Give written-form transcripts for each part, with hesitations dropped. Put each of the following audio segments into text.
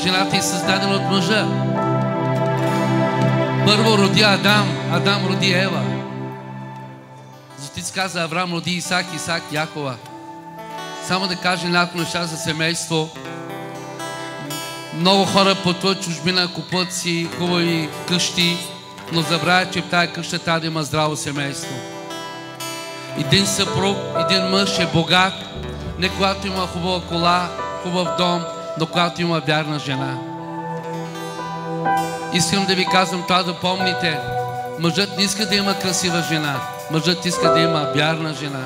Жената е създадена от мъжа. Първо роди Адам, Адам роди Ева. Затова се каза Авраам роди Исак, Исак Якова. Само да кажа няколко неща за семейство. Много хора пътуват чужбина, купуват си хубави къщи, но забравят, че в тази къща трябва да има здраво семейство. Един съпруг, един мъж е богат, не когато има хубава кола, хубав дом, но когато има вярна жена. Искам да ви казвам това да помните. Мъжът не иска да има красива жена. Мъжът иска да има вярна жена.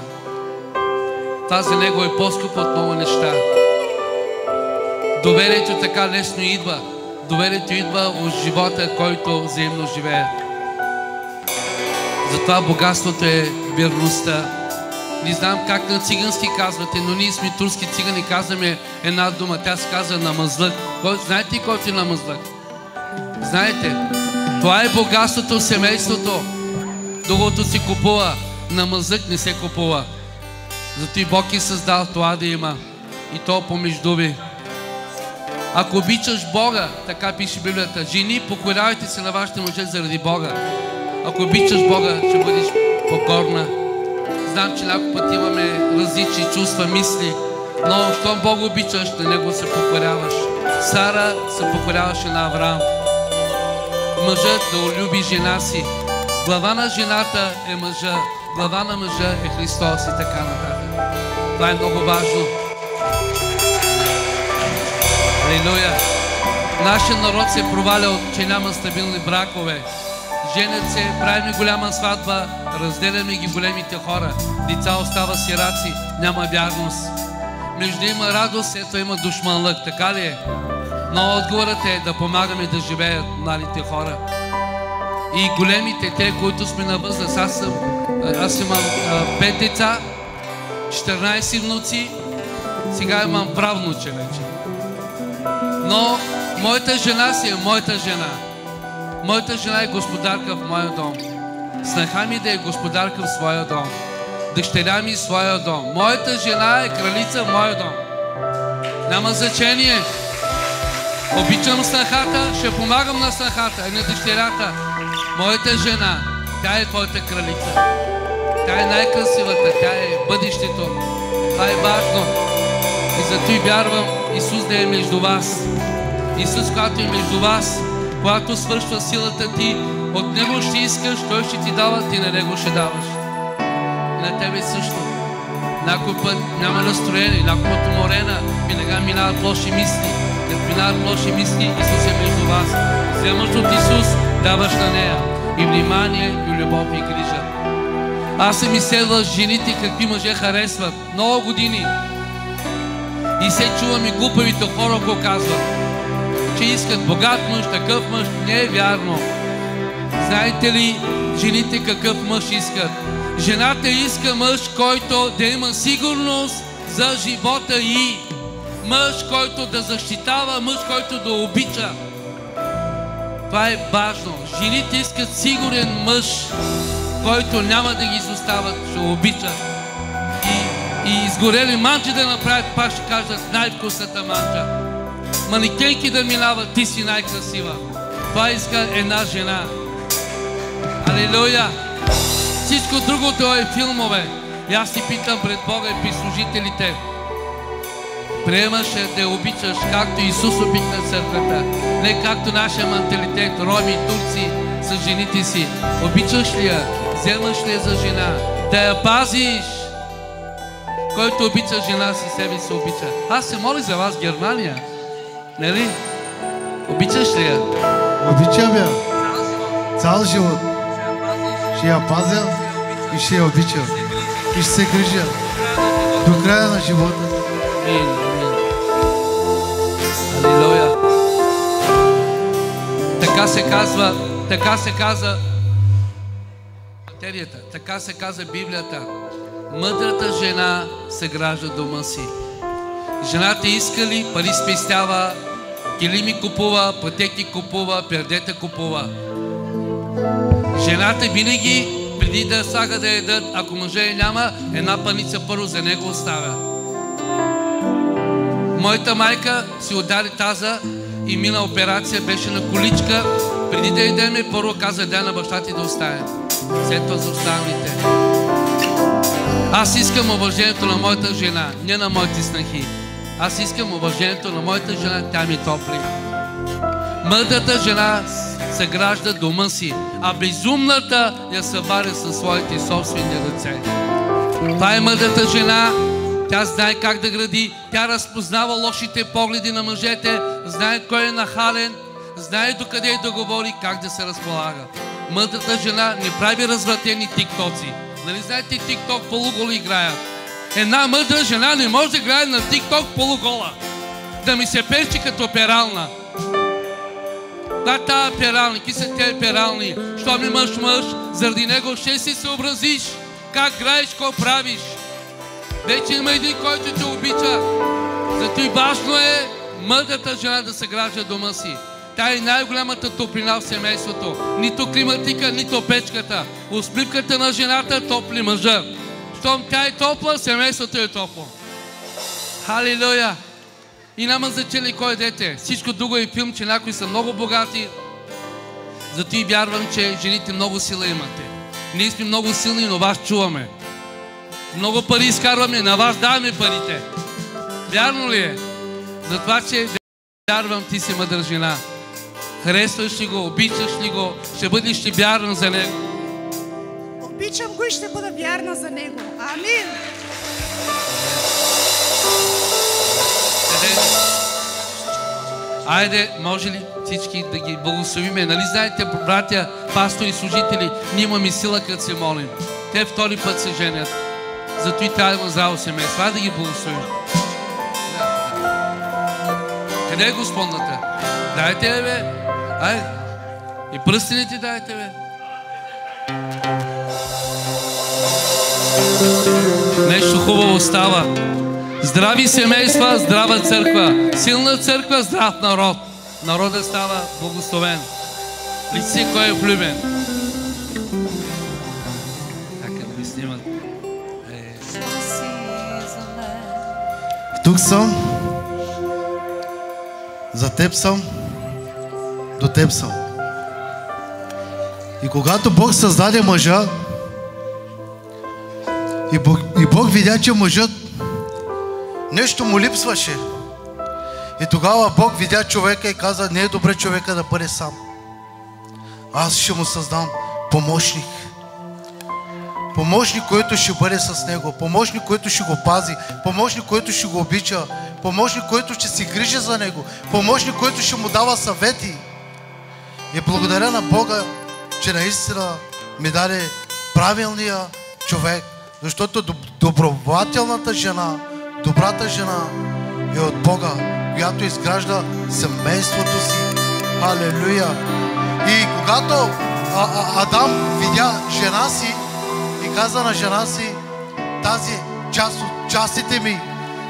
Това за него е по-скъпо от много неща. Доверието така лесно идва. Доверието идва от живота, който взаимно живее. Затова богатството е верността. Не знам как на цигански казвате, но ние сме турски цигани, казваме една дума. Тя се казва намазлък. Знаете ли който е намазлък? Знаете, това е богатството в семейството. Другото се купува, намазлък не се купува. Зато и Бог е създал това да има. И то помежду ви. Ако обичаш Бога, така пише Библията, жени, покорявайте се на вашите мъже заради Бога. Ако обичаш Бога, ще бъдеш покорна. Знам, че няколко пъти имаме различни чувства, мисли, но щом Бога обичаш, на Него се покоряваш. Сара се покоряваше на Авраам. Мъжът да люби жена си. Глава на жената е мъжа, глава на мъжа е Христос и така нататък. Това е много важно. Алелуя! Нашия народ се е провалял, че няма стабилни бракове. Женят се, правим голяма сватба, разделяме ги големите хора. Деца остава сираци, няма вярност. Между има радост, ето има душманлък, така ли е? Но отговорът е да помагаме да живеят младите хора. И големите, те, които сме на възраст, аз имам 5 деца, 14 внуци, сега имам правнуче вече. Но моята жена си е моята жена. Моята жена е господарка в моя дом. Снаха ми да е господарка в своя дом. Дъщеря ми в своя дом. Моята жена е кралица в моя дом. Няма значение. Обичам снахата, ще помагам на снахата, а на дъщерята. Моята жена, тя е твоята кралица. Тя е най-красивата, тя е бъдещето. Това е важно. И зато и вярвам Исус да е между вас. Исус, когато е между вас, когато свършва силата ти, от Него ще искаш, Той ще ти дава, ти на Него ще даваш. И на тебе също. Някой път няма настроение, някой път уморена, винаги минават лоши мисли. Като минават лоши мисли, Исус е между вас. Вземаш от Исус, даваш на нея. И внимание, и любов, и грижа. Аз съм изследвал жените, какви мъже харесват. Много години. И се чувам и глупавите хора, ако казват, че искат богат мъж, такъв мъж. Не е вярно. Знаете ли жените какъв мъж искат? Жената иска мъж, който да има сигурност за живота й. Мъж, който да защитава, мъж, който да обича. Това е важно. Жените искат сигурен мъж, който няма да ги изостават, ще обича. И изгорели манджи да направят, пак ще кажат най-вкусната манджа. Манекенки да минават, ти си най-красива. Това иска една жена. Алелуя! Всичко другото е филмове. И аз ти питам пред Бога и при служителите. Приемаш да я обичаш, както Исус обича църквата. Не както нашия менталитет, роми, турци с жените си. Обичаш ли я? Вземаш ли я за жена? Да я пазиш. Който обича жена си, себе се обича. Аз се моля за вас в Германия. Нали? Обичаш ли я? Обичам я. Цял живот. Ще я пазя и ще я обичам. И ще се грижа до края на живота. Амин. Алелуя. Така се казва материята, така се казва Библията. Мъдрата жена съгражда дома си. Жената иска ли, пари спестява, килими купува, пътеки купува, пердета купува. Жената винаги, преди да слага да ядат, ако мъже няма, една паница първо за него оставя. Моята майка си удари таза и мина операция, беше на количка. Преди да идеме, първо каза: дай на баща ти да оставя. След това за останалите. Аз искам уважението на моята жена, не на моите снахи. Аз искам уважението на моята жена, тя ми топли. Мъдрата жена съгражда дома си, а безумната я събаря със своите собствени ръце. Това е мъдрата жена. Тя знае как да гради, тя разпознава лошите погледи на мъжете, знае кой е нахален, знае докъде да говори, как да се разполага. Мъдрата жена не прави развратени тиктоци. Нали знаете, тикток полуголи играят? Една мъдра жена не може да играе на тикток полугола. Да ми се перчи като перална. Да, тая перални, ки са тези перални? Щом имаш мъж, заради него ще си съобразиш как граеш, какво правиш. Вече има един, който те обича. Зато и важно е мъдрата жена да съгражда дома си. Тя е най-голямата топлина в семейството. Нито климатика, нито печката. Усмивката на жената топли мъжа. Щом тя е топла, семейството е топло. Халилуя! И няма значение кой дете. Всичко друго е филм, че някои са много богати. Зато и вярвам, че жените много сила имате. Ние сме много силни, но вас чуваме. Много пари изкарваме, на вас даваме парите. Вярно ли е? Затова, че вярвам, ти си мъдра жена. Харесваш ли го, обичаш ли го, ще бъдеш ли вярна за него? Обичам го и ще бъда вярна за него. Амин! Айде, може ли всички да ги благословиме? Нали знаете, братя, пастори, служители, ние имаме сила, като се молим. Те втори път се женят. Зато и трябва да има здраво семейство. Айде да ги благословим. Къде е Господната? Дайте я, бе. Айде. И пръстените дайте, бе. Нещо хубаво става. Здрави семейства, здрава църква. Силна църква, здрав народ. Народът става благословен. Лице, кой е влюбен. Така да ви снимат. Тук съм. За теб съм. До теб съм. И когато Бог създаде мъжа, и Бог видя, че мъжът нещо му липсваше. И тогава Бог видя човека и каза: не е добре човека да бъде сам. Аз ще му създам помощник. Помощник, който ще бъде с него. Помощник, който ще го пази. Помощник, който ще го обича. Помощник, който ще се грижи за него. Помощник, който ще му дава съвети. И благодаря на Бога, че наистина ми даде правилния човек. Защото добрователната жена, добрата жена е от Бога, която изгражда семейството си. Халелуя! И когато Адам видя жена си и каза на жена си: тази част от частите ми,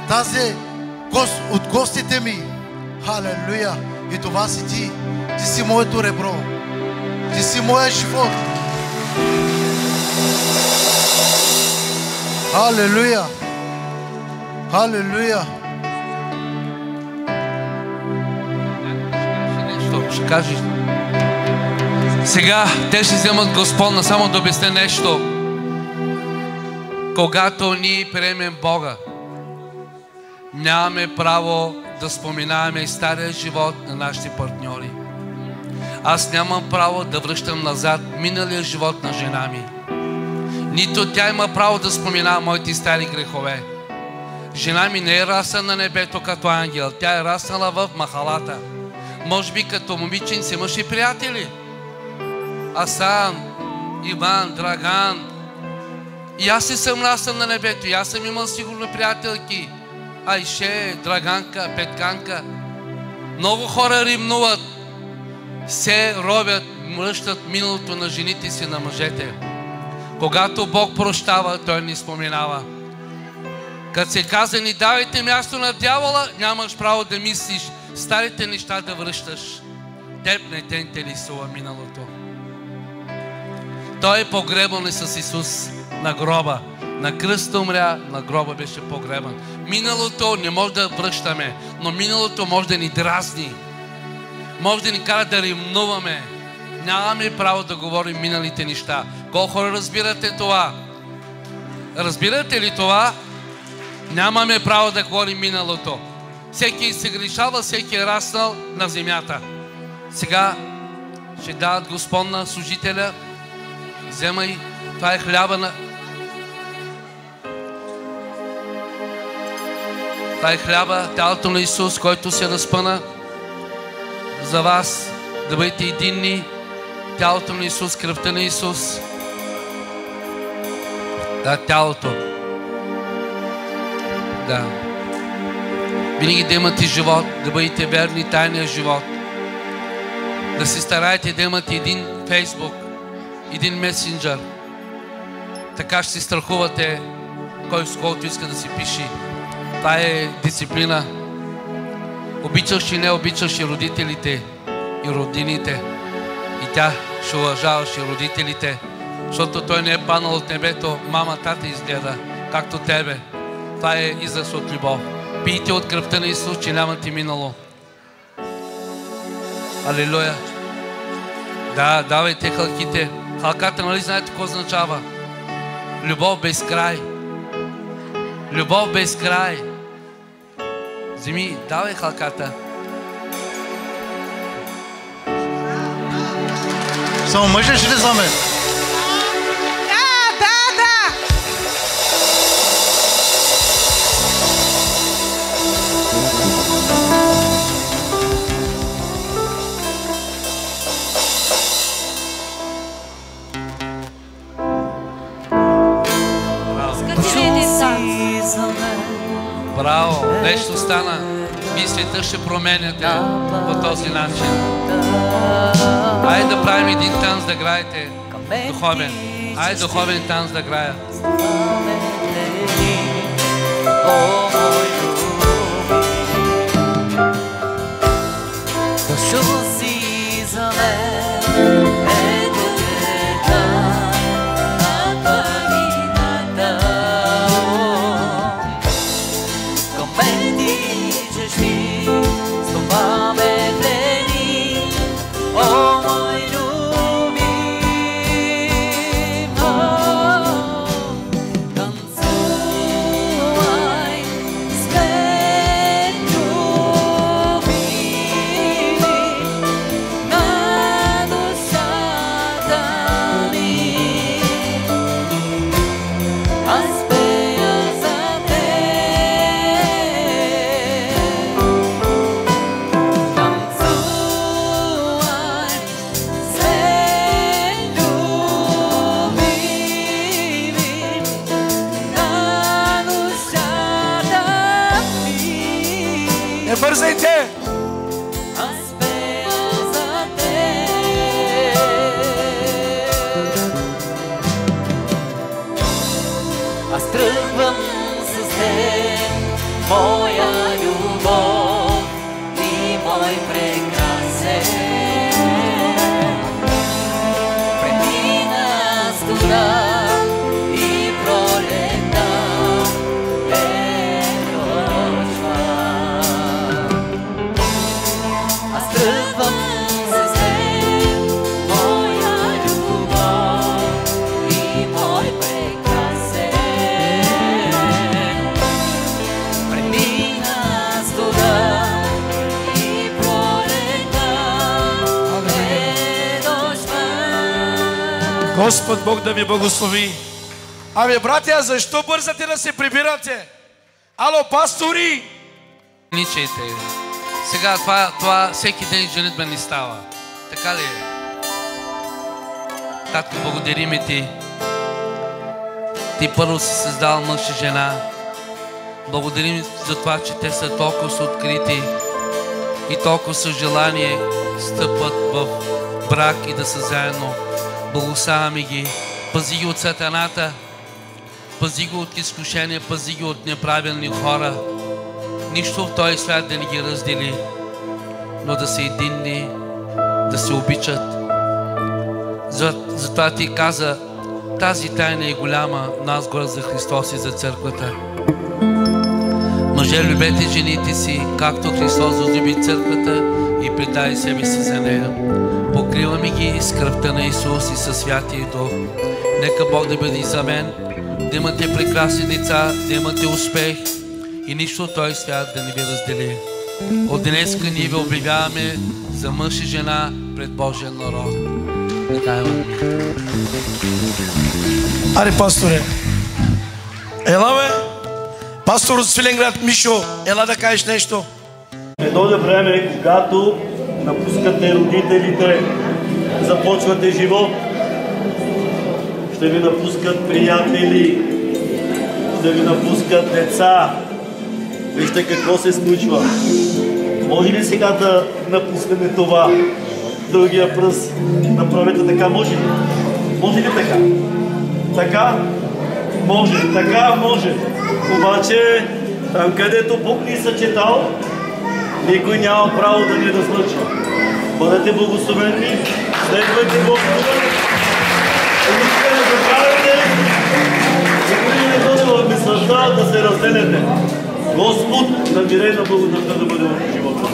тази от гостите ми. Халелуя! И това си ти. Ти си моето ребро. Ти си моя живот. Халелуя! Халелуя! Ще кажеш. Сега те ще вземат Господна, само да обясня нещо. Когато ние приемем Бога, нямаме право да споменаваме стария живот на нашите партньори. Аз нямам право да връщам назад миналия живот на жена ми. Нито тя има право да споменава моите стари грехове. Жена ми не е расна на небето като ангел. Тя е раснала в махалата. Може би като момиченце имаше приятели. Асан, Иван, Драган. И аз си съм раснал на небето. И аз съм имал сигурно приятелки. Айше, Драганка, Петканка. Много хора римнуват. Се робят, мръщат миналото на жените си, на мъжете. Когато Бог прощава, Той ни споменава. Като се каза: ни давайте място на дявола, нямаш право да мислиш старите неща да връщаш. Теб не те интересува миналото. Той е погребан с Исус на гроба. На кръста умря, на гроба беше погребан. Миналото не може да връщаме, но миналото може да ни дразни. може да ни кара да римнуваме. Нямаме право да говорим миналите неща. Колко хора разбирате това? Разбирате ли това? Нямаме право да говорим миналото. Всеки се грешава, всеки е раснал на земята. Сега ще дават Господ на служителя. Вземай, това е хляба на... Това е хляба, тялото на Исус, който се разпъна за вас, да бъдете единни. Тялото на Исус, кръвта на Исус. Да, тялото. Да. Винаги да имате живот, да бъдете верни тайния живот. Да се стараете да имате един Фейсбук, един месенджер. Така ще се страхувате кой с който иска да си пише. Това е дисциплина. Обичаш и не обичаш и родителите, и роднините. И тя ще уважаваш и родителите, защото той не е паднал от небето, мама, тата изгледа, както тебе. Това е израз от любов. Пийте от кръвта на Исус, че нямате минало. Алелуя. Да, давайте халките. Халката, нали знаете какво означава? Любов без край. Любов без край. Вземи, давай халката. Само мъжеш ли за мен? Да. Браво! Нещо стана. Вие света ще променяте по този начин. Айде да правим един танц да граете духовен. Айде духовен танц да грая. Бързайте! Аз тръгвам с теб, моя любов и мой прекрасен. Премина студа и пролета е дошла. Аз тръгвам с теб, моя любов и мой прекрасен. Премина студа и пролета е дошла. Господ Бог да ви благослови. Абе, братя, защо бързате да се прибирате? Ало, пастори! Ничайте. Сега това всеки ден женитба ни става. Така ли е? Татко, благодарим ти. Ти първо си създал мъж и жена. Благодарим за това, че те са толкова открити и толкова са желание стъпват в брак и да са заедно. Благославяме ги. Пази ги от сатаната. Пази ги от изкушения. Пази ги от неправилни хора. Нищо в този свят да не ги раздели, но да са единни, да се обичат. Затова ти каза, тази тайна е голяма, нас горе за Христос и за църквата. Мъже, любете жените си, както Христос возлюби църквата и предай себе си за нея. Покриваме ги с кръвта на Исус и със Святия Дух. Нека Бог да бъде за мен, да имате прекрасни деца, да имате успех и нищо от този свят да не ви раздели. От днеска ние ви обявяваме за мъж и жена пред Божия народ. Така е. Аре, пасторе. Ела, бе. Пастор от Свиленград, Мишо, ела да кажеш нещо. Ще дойде време, когато напускате родителите, започвате живот, ще ви напускат приятели, ще ви напускат деца. Вижте какво се случва. Може ли сега да напускаме това? Другия пръст направете така, може ли? Може ли така? Така? Може, така може. Обаче, там където Бог ни съчетал, никой няма право да ни разлъчи. Бъдете благословени, следвайте Господа и никога не забравяйте, никога не бъде в мисълта да се разделяте. Господ, намирай на благодата да бъде в живота.